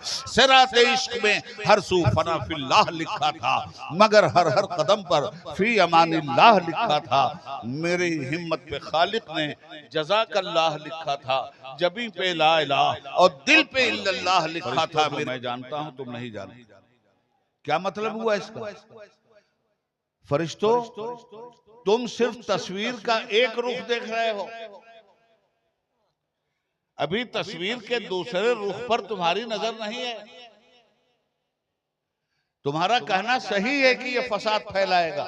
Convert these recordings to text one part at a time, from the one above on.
सिरात इश्क में हर सू फना फिल्लाह लिखा था, मगर हर हर कदम पर फी अमानिल्लाह लिखा था। मेरी हिम्मत पे खालिक ने जज़ाकल्लाह लिखा था, जबी पे ला इलाह और दिल पे इल्लल्लाह लिखा था। मैं जानता हूं तुम नहीं जानते। क्या मतलब हुआ इसका? फरिश्तों, तुम सिर्फ तस्वीर का एक रुख देख रहे हो, अभी तस्वीर के दूसरे रुख पर तुम्हारी नजर नहीं है। तुम्हारा कहना सही है कि ये फसाद फैलाएगा,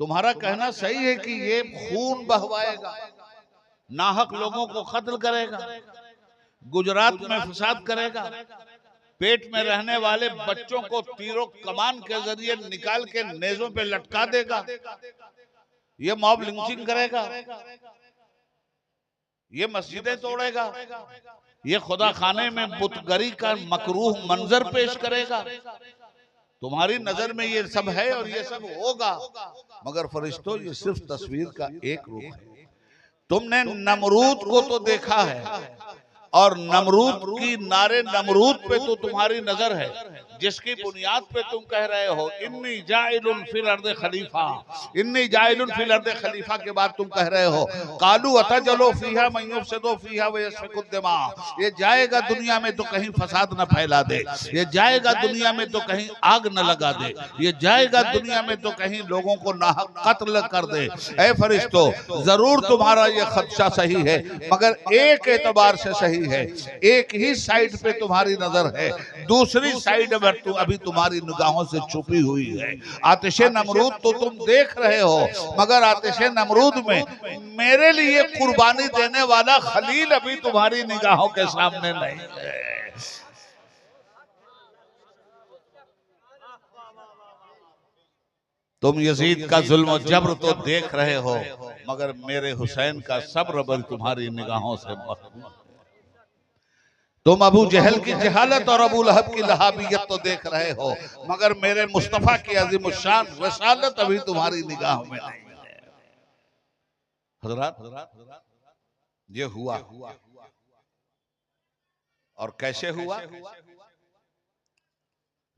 तुम्हारा कहना सही है कि ये खून बहवाएगा, नाहक लोगों को कत्ल करेगा, गुजरात में फसाद करेगा, पेट में रहने वाले बच्चों को तीरों कमान के जरिए निकाल के नेजों पे लटका देगा, ये मॉब लिंचिंग करेगा, ये मस्जिदें तोड़ेगा, ये खुदा खाने में बुतगरी का मकरूह मंजर पेश करेगा। तुम्हारी नजर में ये सब है और ये सब होगा, मगर फरिश्तों ये सिर्फ तस्वीर का एक रूप है। तुमने नमरूद को तो देखा है, और नमरूद की नारे नमरूद पे तो तुम्हारी नजर है, जिसकी बुनियाद पे तुम कह रहे हो इन्नी जाइलुन फिल अर्द खलीफा, इन्नी जाइलुन फिल अर्द खलीफा के बाद तुम कह रहे हो कालू अतजलो फीहा मन युफसिदु फीहा व यस्फिकु दिमा, ये जाएगा दुनिया में तो कहीं फसाद न फैला दे, ये जाएगा दुनिया में तो कहीं आग न लगा दे, ये जाएगा दुनिया में तो कहीं लोगों को नाहक कत्ल कर दे। ऐ फरिश्तों, जरूर तुम्हारा ये खदशा सही है, मगर एक एतबार से सही है, एक ही साइड पे तुम्हारी नजर है, दूसरी साइड में तो अभी तुम्हारी निगाहों से छुपी हुई है। आतिशे नमरूद तो तुम देख रहे हो, मगर आतिशे नमरूद में मेरे लिए कुर्बानी देने वाला खलील अभी तुम्हारी निगाहों के सामने नहीं है। तुम यजीद का जुल्म जबर तो देख रहे हो, मगर मेरे हुसैन का सब्र अभी तुम्हारी निगाहों से महफूज। तुम अबू जहल की जहालत और अबू लहब की लहाबियत तो देख रहे हो, मगर मेरे मुस्तफा की अज़ीमुश्शान रसालत अभी तुम्हारी निगाह में नहीं है। हज़रात, ये हुआ, और कैसे हुआ?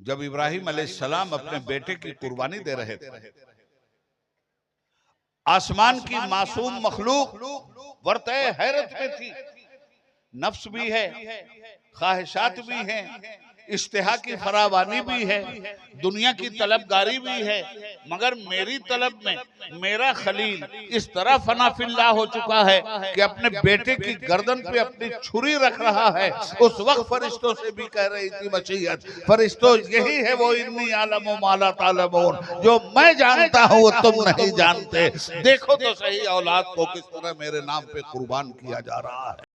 जब इब्राहिम अलैहिस्सलाम अपने बेटे की कुर्बानी दे रहे थे, आसमान की मासूम मखलूक वर्ते हैरत में थी। नफ्स भी है, ख्वाहिशात भी हैं, इश्तिहा की फरावानी भी है, दुनिया की तलबगारी भी है, मगर मेरी तलब में मेरा खलील इस तरह फना फिल्लाह हो चुका है कि अपने बेटे की गर्दन पे अपनी छुरी रख रहा है। उस वक्त फरिश्तों से भी कह रही थी मसीहत, फरिश्तों यही है वो इन्नी आलम माला तालमून, जो मैं जानता हूँ वो तुम नहीं जानते। देखो तो सही औलाद को किस तरह मेरे नाम पे कुर्बान किया जा रहा है।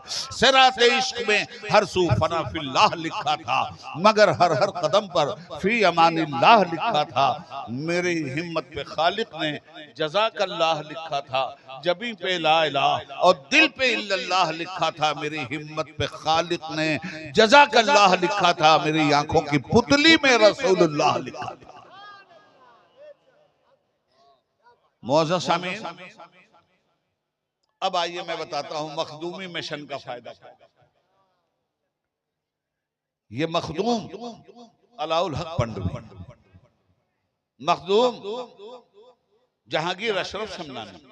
सिरात इश्क में हर सू फना फिल्लाह लिखा था, मगर हर हर कदम पर फी अमानिल्लाह लिखा था। मेरी हिम्मत पे खालिक ने जज़ाकल्लाह लिखा था, जबी पे ला इलाह और दिल पे इल्लल्लाह लिखा था। मेरी हिम्मत पे खालिक ने जज़ाकल्लाह लिखा था, मेरी आंखों की पुतली में रसूलुल्लाह लिखा था। मोअज़्ज़ज़ सामीन, अब आइए मैं बताता हूं मखदूमी मिशन का फायदा। ये मखदूम अलाउल हक पंडवी, मखदूम जहांगीर अशरफ शमनानी,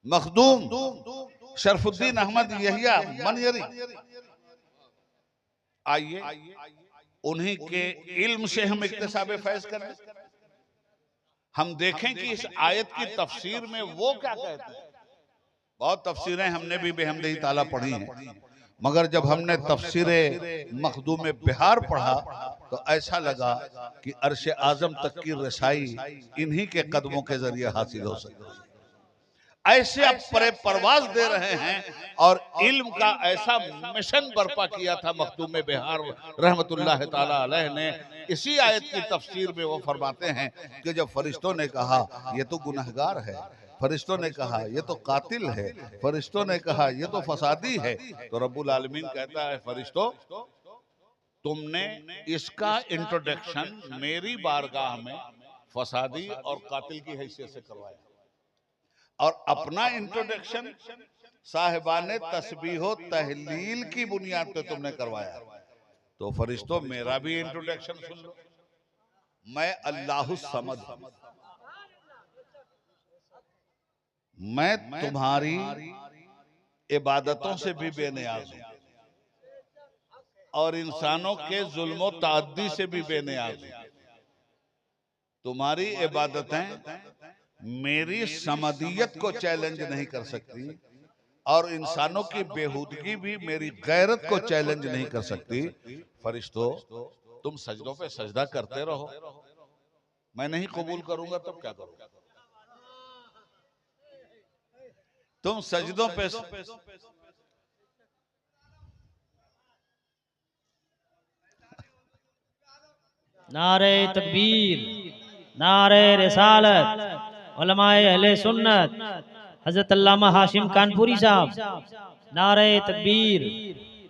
मखदूम शरफुद्दीन अहमद यहिया मनयरी, आइए उन्हीं के इल्म से हम इक्तिसाब फैज करें। हम देखें कि इस आयत की तफसीर में वो क्या कहते हैं। बहुत तफसीरें हमने भी बेहमदही ताला पढ़ी हैं, मगर जब हमने तफसीरे मखदूम बिहार पढ़ा तो ऐसा लगा कि अर्श आजम तक की रसाई इन्हीं के कदमों के जरिए हासिल हो सकती है। ऐसे अब परवाज दे रहे हैं, और इल्म का ऐसा मिशन बर्पा किया था मखदूम बिहार रहमतुल्लाह ताला अलैह ने। इसी आयत की तफसीर में वो फरमाते हैं कि जब फरिश्तों ने कहा ये तो गुनहगार है, फरिश्तों ने कहा ये तो कातिल है, फरिश्तों ने कहा ये तो फसादी है, तो रब्बुल आलमीन कहता है फरिश्तों, तुमने इसका इंट्रोडक्शन मेरी बारगाह में फसादी और कातिल की हैसियत से करवाया, और अपना इंट्रोडक्शन साहिबाने तस्बीहो तहलील की बुनियाद पे तुमने करवाया। तो फरिश्तों मेरा भी इंट्रोडक्शन सुन लो। मैं अल्लाहु समद, मैं तुम्हारी इबादतों से भी बेनियाज हूं और इंसानों के जुल्म ताअद्दी से भी बेनियाज हूं। तुम्हारी इबादतें मेरी समदियत को चैलेंज नहीं कर सकती और इंसानों की बेहूदगी भी मेरी गैरत को चैलेंज नहीं कर सकती। फरिश्तों तुम सजदों पे सजदा करते रहो, मैं नहीं कबूल करूंगा तब क्या करूंगा? तुम सजदों पे नारे तकबीर, नारे रिसालत, उलमाए अहले सुन्नत, हजरत अल्लामा हाशिम कानपुरी साहब, नारे तकबीर,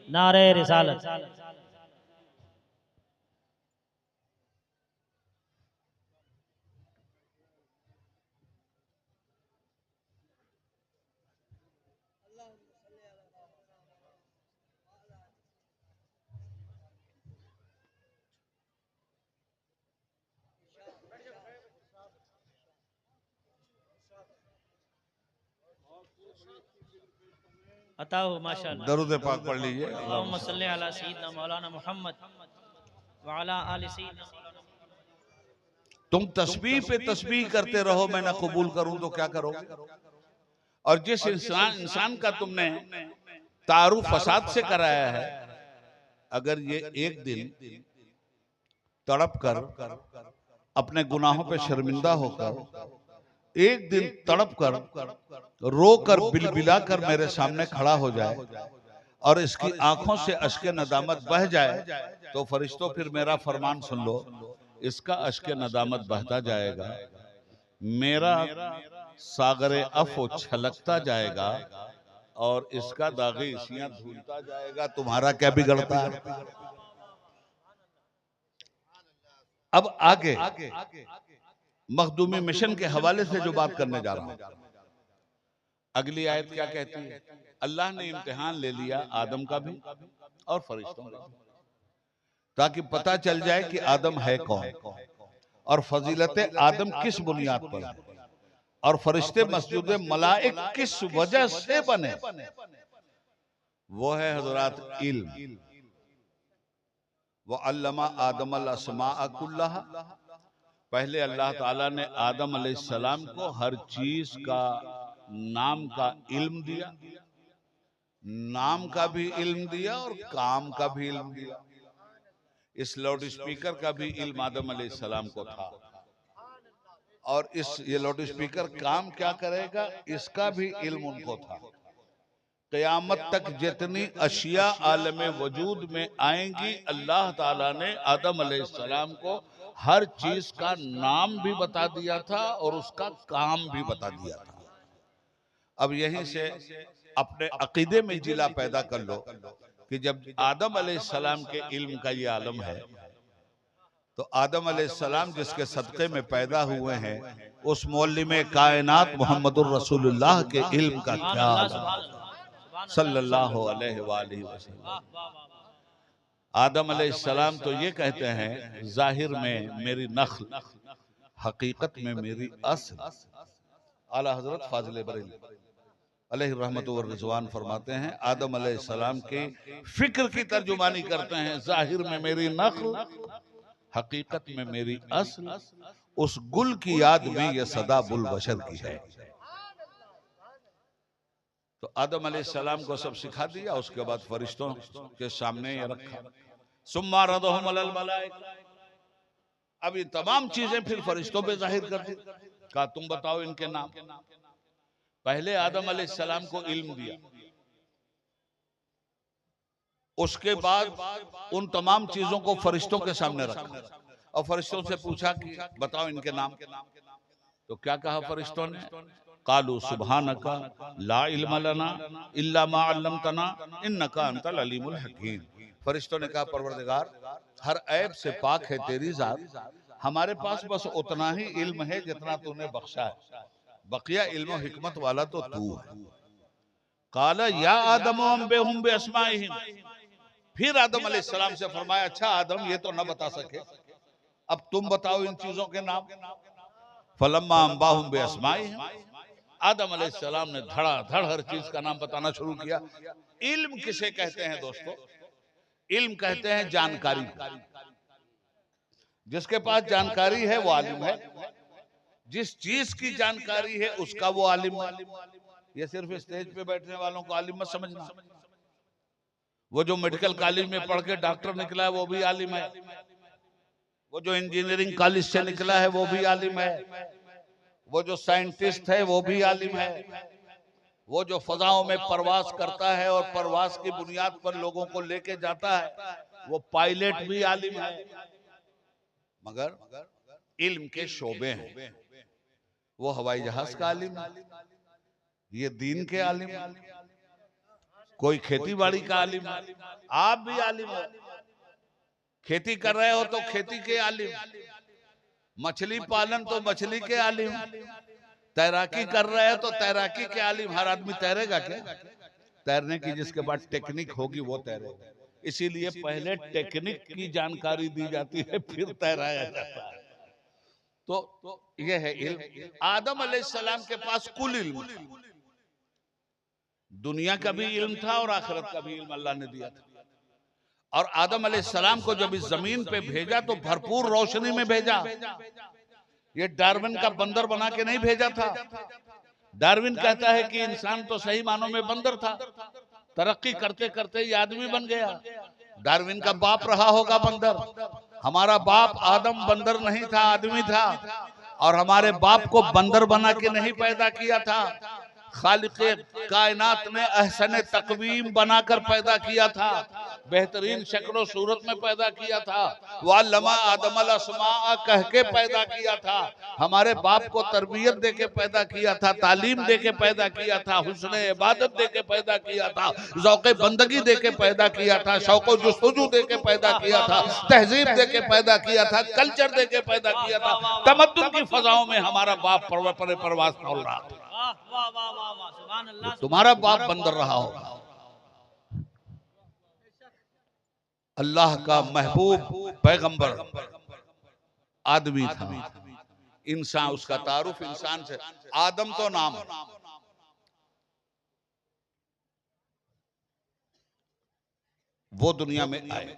नारे रिसालत। अताओ माशाअल्लाह। दरूद पाक पढ़ लीजिए। अल्लाहुम्मा सल्ली अला सय्यिदना मौलाना मुहम्मद व अला आलि सय्यिदना। तुम तस्बीह पे तस्बीह करते रहो, मैं ना कबूल करूं तो क्या करोगे? और जिस इंसान का तुमने तारुफ फसाद से कराया है, अगर ये एक दिन तड़प कर अपने गुनाहों पे शर्मिंदा होकर, एक दिन तड़प कर रो कर बिलबिला कर मेरे सामने खड़ा हो जाए और इसकी आंखों से अश्के नदामत बह जाए, तो फरिश्तों फिर मेरा फरमान सुन लो, इसका अश्के नदामत बहता जाएगा, मेरा सागरे अफ़ो छलकता जाएगा और इसका दागे इसियां धुलता जाएगा। तुम्हारा क्या बिगड़ता है? अब आगे मखदूमी मिशन के हवाले से जो बात करने जा रहा हूं, अगली आयत क्या कहती है? अल्लाह ने इम्तिहान ले लिया आदम का भी और फरिश्तों का, ताकि पता चल जाए कि आदम है कौन और फजीलत आदम किस बुनियाद पर है और फरिश्ते मस्जूद मलाइक किस वजह से बने। वो है हजरात इल्म। वो अल्लमा आदम अल अस्माअ कुल्लहा, पहले अल्लाह ताला ने आदम अलैहिस्सलाम को हर चीज का नाम का इल्म दिया, नाम का भी इल्म दिया और काम का भी इल्म दिया। इस लाउड स्पीकर का भी इल्म आदम अलैहिस्सलाम को था और ये लाउड स्पीकर काम क्या करेगा इसका भी इल्म उनको था। क़यामत तक जितनी अशिया आलम वजूद में आएंगी, अल्लाह ताला ने आदम अलैहिस्सलाम को हर चीज का नाम भी बता दिया था और उसका काम भी बता दिया था। अब यहीं से अपने अकीदे में जिला पैदा कर लो कि जब आदम अलैहिस्सलाम के इल्म का ये आलम है, तो आदम अलैहिस्सलाम जिसके सदक़े में पैदा हुए हैं, उस मौल्लिम कायनात मुहम्मदुर रसूलुल्लाह के इल्म का क्या सल्लल्लाहु अलैहि वसल्लम। आदम अलैहिस्सलाम तो ये कहते हैं जाहिर में मेरी नख्ल, हकीकत में मेरी अस्ल। आला हजरत फाजिल बरेली अलैहि रहमतु व रिज़वान फरमाते हैं, आदम अलैहिस्सलाम की फिक्र की तर्जुमानी करते हैं, जाहिर में मेरी नख्ल, हकीकत में मेरी अस्ल, उस गुल की याद में यह सदा बुल बशर की है। तो आदम अलैहिस्सलाम को सब सिखा दिया, उसके बाद फरिश्तों के सामने ये रखा। सुम्मा रदहुम अलल मलाइका, अब ये तमाम चीजें फिर फरिश्तों पे जाहिर कर दी। कहा तुम बताओ इनके नाम। पहले आदम अलैहिस्सलाम को इल्म दिया, उसके बाद उन तमाम चीजों को फरिश्तों के सामने रखा और फरिश्तों से पूछा कि बताओ इनके नाम। तो क्या कहा फरिश्तों ने? कालू सुब्हानका ला इल्म लना इल्ला मा अल्लमतना इन्नका अंतल अलीमुल हकीम। फरिश्तों ने कहा परवरदिगार, हर ऐब से पाक है तेरी जात, हमारे पास बस उतना ही इल्म है जितना तूने बख्शा है, बकिया इल्म और हिकमत वाला तो तू है। काला या आदम अम्बेहुम बिअस्माइहिम, फिर आदम अलैहिस्सलाम से फरमाया, अच्छा आदम ये तो न बता सके, अब तुम बताओ इन चीजों के नाम। फलम्मा अम्बाहुम बिअस्माइहिम, आदम अलैहिस्सलाम ने धड़ाधड़ हर चीज का नाम बताना शुरू किया। इल्म किसे कहते हैं दोस्तों? इल्म कहते हैं जानकारी। जिसके पास जानकारी है वो आलिम है, जिस चीज की जानकारी है उसका वो आलिम है। ये सिर्फ स्टेज पे बैठने वालों को आलिम मत समझना। वो जो मेडिकल कॉलेज में पढ़ के डॉक्टर निकला है वो भी आलिम है, वो जो इंजीनियरिंग कॉलेज से निकला है वो भी आलिम है, वो जो साइंटिस्ट है वो भी आलिम है, वो जो फजाओं में परवास करता है और परवास की बुनियाद पर लोगों को लेके जाता है वो पायलट भी आलिम है। मगर इल्म के शोबे हैं, वो हवाई जहाज का आलिम है, ये दीन के आलिम है, कोई खेती बाड़ी का आलिम है, आप भी आलिम हो। खेती कर रहे हो तो खेती के आलिम, मछली पालन तो मछली के आलिम, तैराकी कर रहे हो तो तैराकी के आलिम। हर आदमी तैरेगा क्या? तैरने की जिसके पास टेक्निक होगी वो तैरेगा। इसीलिए पहले टेक्निक की जानकारी दी जाती है फिर तैराया जाता है। तो यह है इल्म। आदम अलैहिस्सलाम के पास कुल इल्म, दुनिया का भी इल्म था और आखिरत का भी इल्म अल्लाह ने दिया था। और आदम अलैहिस्सलाम को जब इस जमीन पे भेजा तो भरपूर रोशनी में भेजा। ये डार्विन का बंदर बना के नहीं भेजा था। डार्विन कहता है कि इंसान तो सही मानों में बंदर था, तरक्की करते करते ये आदमी बन गया। डार्विन का बाप रहा होगा बंदर। हमारा बाप आदम बंदर नहीं था, आदमी था। और हमारे बाप को बंदर बना के नहीं पैदा किया था, खालिक़े कायनात ने अहसन तकवीम बनाकर पैदा किया था, बेहतरीन शक्ल सूरत में पैदा किया था। वअल्लमा आदमल अस्मा कह के पैदा किया था। हमारे बाप को तरबियत दे के पैदा किया था, तालीम दे के पैदा किया था, हुस्न इबादत दे के पैदा किया था, ज़ौक़े बंदगी दे के पैदा किया था, शौक़ो जुस्तजू दे के पैदा किया था, तहजीब दे के पैदा किया था, कल्चर दे के पैदा किया था। तमद्दुन की फजाओं में हमारा बाप परवास बोल रहा था। तुम्हारा बाप बंदर रहा होगा। अल्लाह का महबूब पैगंबर आदमी था, इंसान। उसका तारुफ इंसान से, आदम तो नाम। वो दुनिया में आए,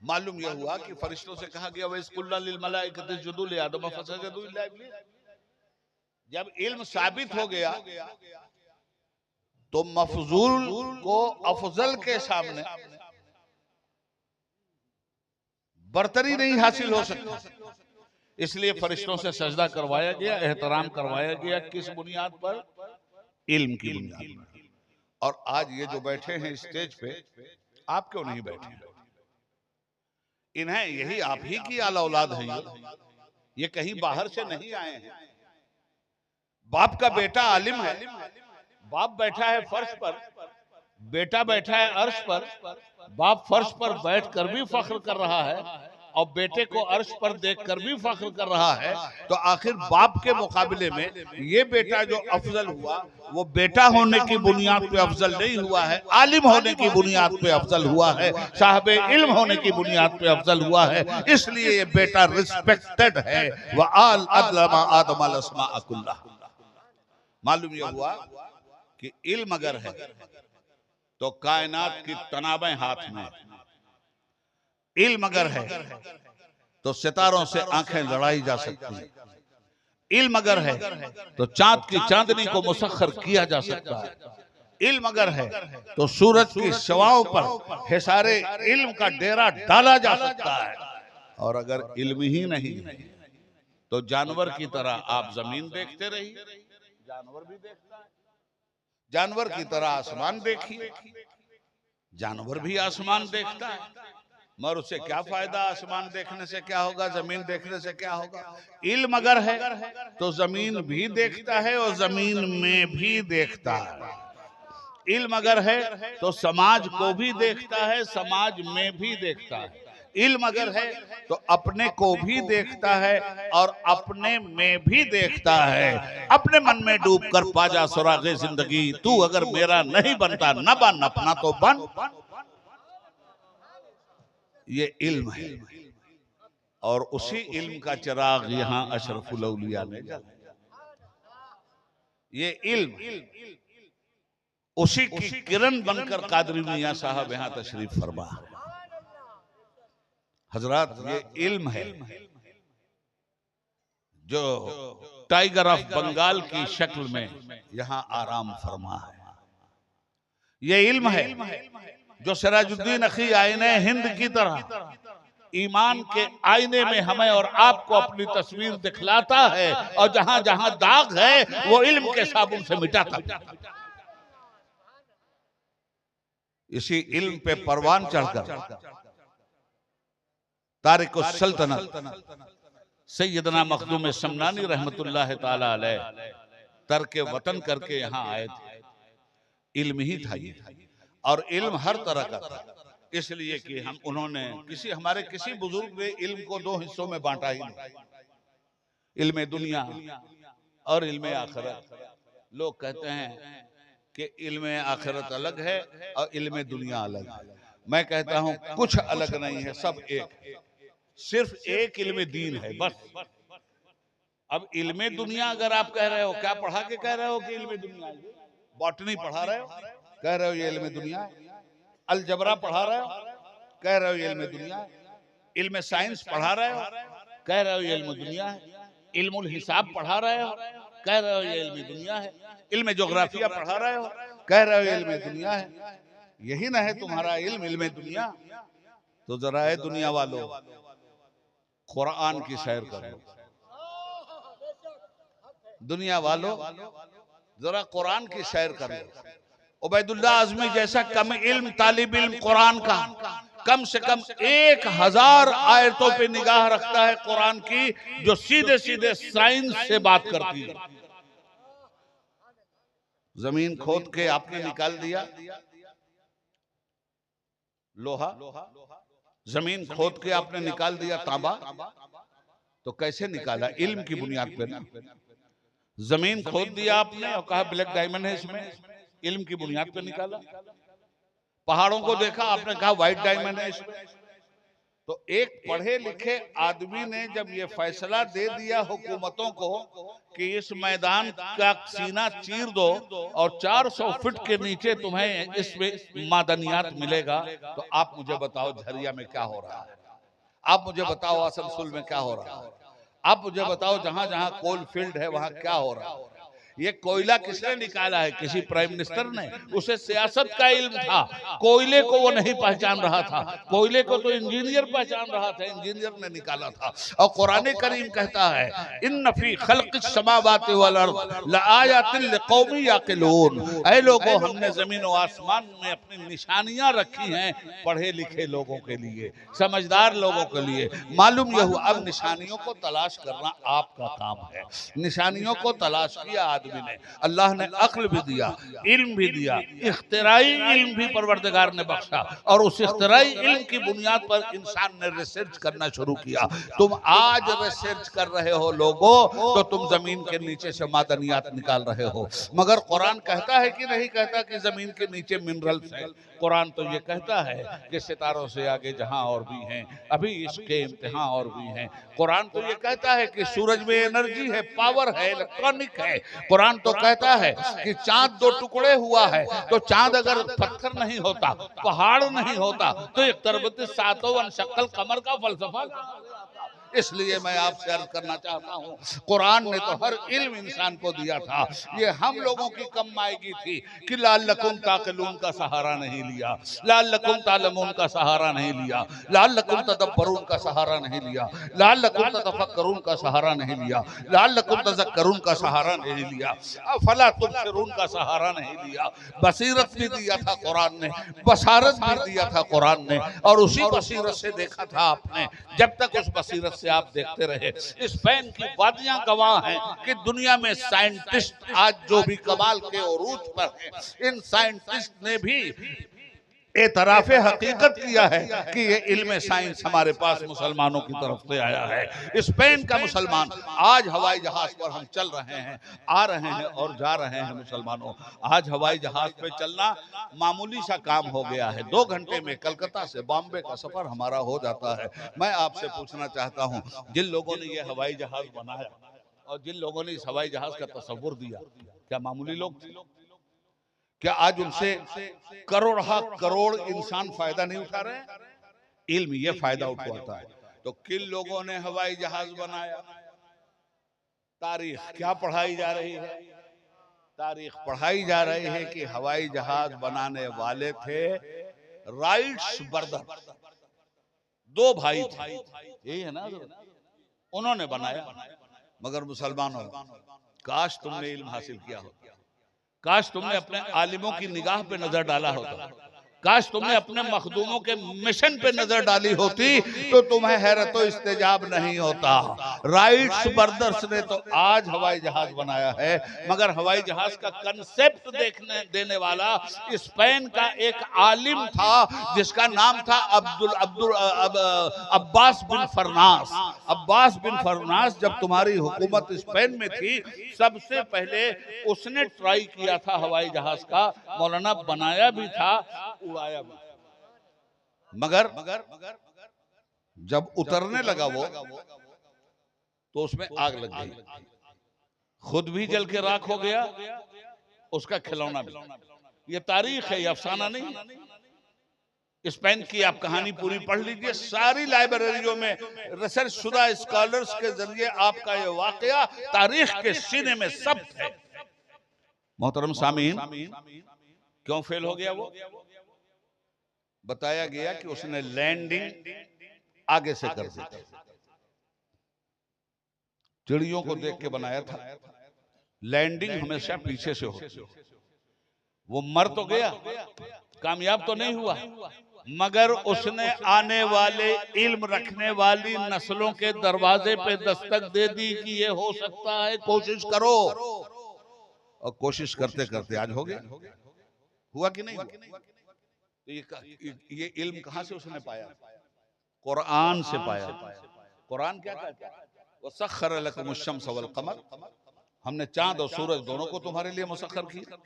मालूम यह हुआ कि फरिश्तों से कहा गया वइज़ लिल मलाइकति इसजुदू लि आदम फसजदू इल्ला इब्लीस। जब इल्म साबित हो गया तो मफजूल को अफजल के सामने बरतरी नहीं हासिल हो सकती। इसलिए फरिश्तों से सजदा करवाया गया, एहतराम करवाया गया। किस बुनियाद पर? इल्म की बुनियाद पर। और आज ये जो बैठे हैं स्टेज पे, आप क्यों नहीं बैठे? इन्हें यही आप ही की आला औलाद है, ये कहीं बाहर से नहीं आए हैं। बाप का बेटा आलिम है, बाप बैठा है फर्श पर, बेटा बैठा है अर्श पर। बाप फर्श पर बैठकर भी फख्र कर रहा है और बेटे को अर्श पर देखकर भी फख्र कर रहा है। तो आखिर बाप के मुकाबले में ये बेटा जो अफजल हुआ, वो बेटा होने की बुनियाद पे अफजल नहीं हुआ है, आलिम होने की बुनियाद पे अफजल हुआ है, साहबे इल्म होने की बुनियाद पे अफजल हुआ है। इसलिए ये बेटा रिस्पेक्टेड है। वह अल्लमा आदम अल अस्मा कुल्लाह। मालूम यह हुआ कि इल्म अगर है तो कायनात की तनाबें हाथ में। इल्म अगर है तो सितारों से आंखें लड़ाई जा सकती हैं। इल्म अगर है तो चांद की चांदनी को मुसख्खर किया जा सकता है। इल्म अगर है तो सूरज की शवाओं पर हिसारे इल्म का डेरा डाला जा सकता है। और अगर इल्म ही नहीं है तो जानवर की तरह आप जमीन देखते रहिए, जानवर भी देखता है। जानवर की तरह आसमान देखिए, जानवर भी आसमान देखता है। मगर उससे क्या फायदा? आसमान देखने से क्या होगा, जमीन देखने से क्या होगा? इल्म अगर है तो जमीन भी देखता है और जमीन में भी देखता है। इल्म अगर है तो समाज को भी देखता है, समाज में भी देखता है। इल्म अगर है तो अपने को भी देखता है और अपने में भी देखता है। अपने मन में डूब कर पाजा सुरागे जिंदगी, तू अगर मेरा नहीं बनता न बन, अपना तो बन। ये इल्म है और उसी इल्म का चिराग यहाँ अशरफुल औलिया ने जलाया। ये इल्म उसी की किरण बनकर कादरी मियां साहब यहाँ तशरीफ फरमा। हजरात, ये इल्म है जो टाइगर ऑफ बंगाल की शक्ल में यहाँ आराम फरमा है। ये इल्म है जो सिराजुद्दीन अखी आईने हिंद की तरह ईमान के आईने में हमें और आपको अपनी तस्वीर दिखलाता है और जहां जहां दाग है वो इल्म के साबुन से मिटाता है। इसी इल्म पे परवान चढ़कर तारिक सल्तनत सैयदना मखदूम समनानी रहमतुल्लाह ताला अलैह तर्क वतन करके यहाँ आए थे। इल्म ही था ये, और इल्म हर तरह का था। इसलिए कि उन्होंने हमारे किसी बुजुर्ग ने इल्म को दो हिस्सों में बांटा ही नहीं, इल्म दुनिया और इल्म आखिरत। लोग कहते हैं कि इल्म आखिरत अलग है और इल्म दुनिया अलग है। मैं कहता हूं कुछ अलग नहीं है, सब एक, सिर्फ एक इल्म दीन है बस। अब इल्म दुनिया अगर आप कह रहे हो, क्या पढ़ा के कह रहे हो कि इल्म दुनिया है? बॉटनी पढ़ा रहे हो, कह रहे हो ये इल्म दुनिया है। अलजबरा पढ़ा रहे हो, कह रहे हो ये इल्म दुनिया है। इल्म साइंस पढ़ा रहे हो, कह रहे हो ये इल्म दुनिया है। इल्मुल हिसाब पढ़ा रहे हो, कह रहे हो ये इल्म दुनिया है। इल्म जोग्राफिया पढ़ा रहे हो, कह रहे हो ये इल्म दुनिया है। यही ना है तुम्हारा इल्म, इल्म दुनिया? तो जरा है दुनिया वालों, कुरान की सैर करो। दुनिया वालों जरा कुरान की सैर करो। उबैदुल्लाह आजमी जैसा कम इल्म तालिब इल्म कुरान का कम से कम 1000 आयतों पे निगाह रखता है कुरान की, जो सीधे सीधे साइंस से बात करती है। जमीन खोद के आपने निकाल दिया लोहा, जमीन खोद के आपने निकाल दिया तांबा, तो कैसे निकाला? इल्म की बुनियाद पे ना। जमीन खोद दिया आपने और कहा ब्लैक डायमंड है इसमें, इल्म की बुनियाद पे निकाला। पहाड़ों को देखा, आपने कहा व्हाइट डायमंड है इसमें। तो एक पढ़े लिखे आदमी ने जब ये फैसला दे दिया हुकूमतों को कि इस मैदान का सीना चीर दो और 400 फीट के नीचे तुम्हें इसमें मादनियात मिलेगा, तो आप मुझे बताओ झरिया में क्या हो रहा है? आप मुझे बताओ आसनसोल में क्या हो रहा है? आप मुझे बताओ जहां जहां कोल फील्ड है वहां क्या हो रहा है? ये कोयला किसने निकाला है? किसी प्राइम मिनिस्टर ने? उसे सियासत का इल्म था, कोयले को वो नहीं पहचान रहा था। कोयले को तो इंजीनियर पहचान रहा था, इंजीनियर ने निकाला था। और कुरान करीम कहता है इन्न फी खल्क़िस समावाति वल अर्द लआयातिन लिक़ौमिन याक़िलून। ऐ लोगों, हमने जमीन और आसमान में अपनी निशानियां रखी हैं पढ़े लिखे लोगों के लिए, समझदार लोगों के लिए। मालूम यह हुआ, अब निशानियों को तलाश करना आपका काम है। निशानियों को तलाश किया आदमी ने, अल्लाह ने अक्ल भी दिया, इल्म भी दिया, इख्तिराई इल्म भी परवरदिगार ने बख्शा, और उस इख्तिराई इल्म की बुनियाद पर इंसान ने रिसर्च करना शुरू किया। तुम आज रिसर्च कर रहे हो लोगों, तो तुम जमीन के नीचे से मादनियात निकाल रहे हो। मगर कुरान कहता है कि नहीं कहता कि जमीन के नीचे मिनरल्स है? कुरान तो ये कहता है कि सितारों से आगे जहां और भी हैं, अभी इसके इम्तिहान और भी हैं। कुरान तो ये कहता है कि सूरज में एनर्जी है, पावर है, इलेक्ट्रॉनिक है। कुरान तो कहता है कि चांद 2 टुकड़े हुआ है, तो चांद अगर पत्थर नहीं होता, पहाड़ नहीं होता, तो एक तरबत सातों वन शक्ल कमर का फलसफा। इसलिए मैं आपसे अर्ज करना चाहता हूँ, कुरान ने तो हर इल्म इंसान को दिया था। ये हम लोगों की कम मायगी थी कि लाल्लकुम ताक़िलून का सहारा नहीं लिया, लाल्लकुम तालमून का सहारा नहीं लिया, लाल्लकुम तदब्बरून का सहारा नहीं लिया, लाल्लकुम ततफक्करून का सहारा नहीं लिया, लाल्लकुम तज़क्करून का सहारा नहीं लिया, अफला तुबसिरून का सहारा नहीं लिया। बसीरत भी दिया था कुरान ने, बसारत भी दिया था कुरान ने, और उसी बसीरत से देखा था आपने। जब तक उस बसीरत से आप देखते रहे, स्पेन की वादियां गवाह हैं कि दुनिया में साइंटिस्ट आज जो भी कमाल के उरूज पर हैं, इन साइंटिस्ट ने भी एतराफ़े हकीकत किया है कि ये इल्म साइंस हमारे पास मुसलमानों की तरफ से आया है। स्पेन का मुसलमान आज हवाई जहाज पर हम चल रहे हैं, आ रहे हैं और जा रहे हैं। मुसलमानों, आज हवाई जहाज पे चलना मामूली सा काम हो गया है। 2 घंटे में कलकत्ता से बॉम्बे का सफर हमारा हो जाता है। मैं आपसे पूछना चाहता हूँ, जिन लोगों ने ये हवाई जहाज बनाया और जिन लोगों ने इस हवाई जहाज का तस्वुर दिया, क्या मामूली लोग थे? क्या आज उनसे करोड़ इंसान फायदा नहीं उठा रहे हैं? इल्म ये फायदा उठवाता है। तो किन लोगों ने हवाई जहाज बनाया? तारीख क्या पढ़ाई जा रही है? तारीख पढ़ाई जा रही है कि हवाई जहाज बनाने वाले थे राइट्स ब्रदर, 2 भाई थे, यही है ना, उन्होंने बनाया। मगर मुसलमानों, काश तुमने इल्म हासिल किया होता, काश तुमने अपने आलिमों की निगाह पे नजर डाला होता, काश तुमने अपने मखदूमों के मिशन पे नजर डाली होती तो तुम्हें हैरत व इस्तेजाब नहीं होता। राइट्स ब्रदर्स ने तो आज हवाई जहाज बनाया है, मगर हवाई जहाज का कंसेप्ट देखने देने वाला स्पेन का एक आलिम था जिसका नाम था अब्बास बिन फरनास। अब्बास बिन फरनास, जब तुम्हारी हुकूमत स्पेन में थी, सबसे पहले उसने ट्राई किया था हवाई जहाज का। मौलाना बनाया भी था, उड़ाया भी, मगर जब उतरने लगा वो तो उसमें आग लग गई, खुद भी जल के राख हो गया, उसका खिलौना भी। ये तारीख है, ये अफसाना नहीं। स्पेन की आप कहानी पूरी पढ़ लीजिए, सारी लाइब्रेरियों में रिसर्च शुदा स्कॉलर्स के जरिए आपका ये वाकया तारीख के सीने में सब है। मोहतरम सामीन, क्यों फेल हो गया वो? बताया गया कि उसने लैंडिंग आगे से कर दी थी, चिड़ियों को देख के बनाया था। लैंडिंग हमेशा पीछे से होती। वो मर तो गया, कामयाब तो नहीं हुआ, मगर उसने आने वाले इल्म रखने वाली नस्लों के दरवाजे पे दस्तक दे दी कि ये हो सकता है, कोशिश करो। और कोशिश करते करते आज हो गया। हुआ कि नहीं हुआ? ये इल्म कहां से उसने पाया? कुरान से पाया। कुरान क्या कहता है? वसख्खर लकुमुश-शम्स वल क़मर, हमने चांद और सूरज दोनों को तुम्हारे लिए मुसख्खर किया।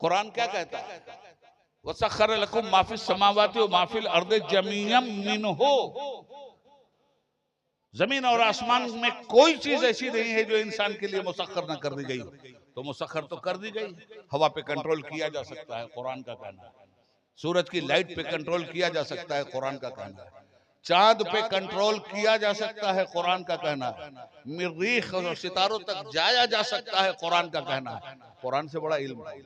कुरान क्या कहता है? वसख्खर लकुम मा फिस समावाति व मा फिल अर्दि जमीअम मिनहु, जमीन और आसमान में कोई चीज ऐसी नहीं है जो इंसान के लिए मुसख्खर न कर दी गई। तो मुसख्खर तो कर दी गई। हवा पे कंट्रोल किया जा सकता है, कुरान का कहना है। सूरज की लाइट पे कंट्रोल किया जा सकता है, कुरान का कहना है। चांद पे कंट्रोल किया जा सकता है, कुरान का कहना है। मरीख और सितारों तक जाया जा सकता है, कुरान का कहना है। कुरान से बड़ा इल्म है।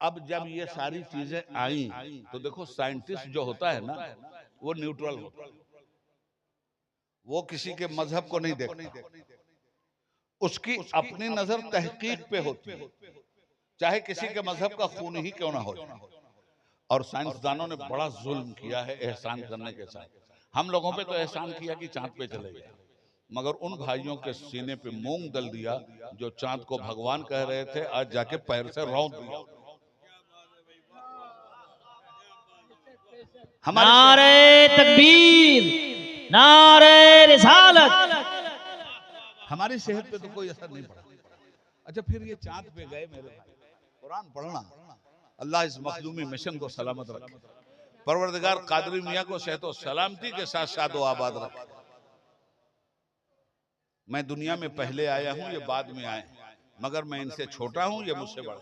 अब जब ये सारी चीजें आई तो देखो, साइंटिस्ट जो होता है ना, वो न्यूट्रल होता है, वो किसी के मजहब को नहीं देखता, उसकी अपनी नजर तहकीक पे होती है, चाहे किसी के मजहब का खून ही क्यों ना हो। और साइंसदानों ने बड़ा जुल्म किया है एहसान करने के साथ। हम लोगों पे तो एहसान किया कि चांद पे चले गए, मगर उन भाइयों के सीने पे मूंग दल दिया जो चांद को भगवान कह रहे थे, आज जाके पैर से रौंद दिया। नारे तकबीर, नारे रिसालत। हमारी सेहत पे तो कोई असर नहीं पड़ा। अच्छा, फिर ये चांद पे गए मेरे भाई, कुरान पढ़ना। अल्लाह इस मखदूमी मिशन को सलामत रखे, परवरदिगार कादरी मियाँ को सेहत और सलामती के साथ शाद व आबाद रखे। मैं दुनिया में पहले आया हूँ, ये बाद में आए, मगर मैं इनसे छोटा हूँ, ये मुझसे बड़ा।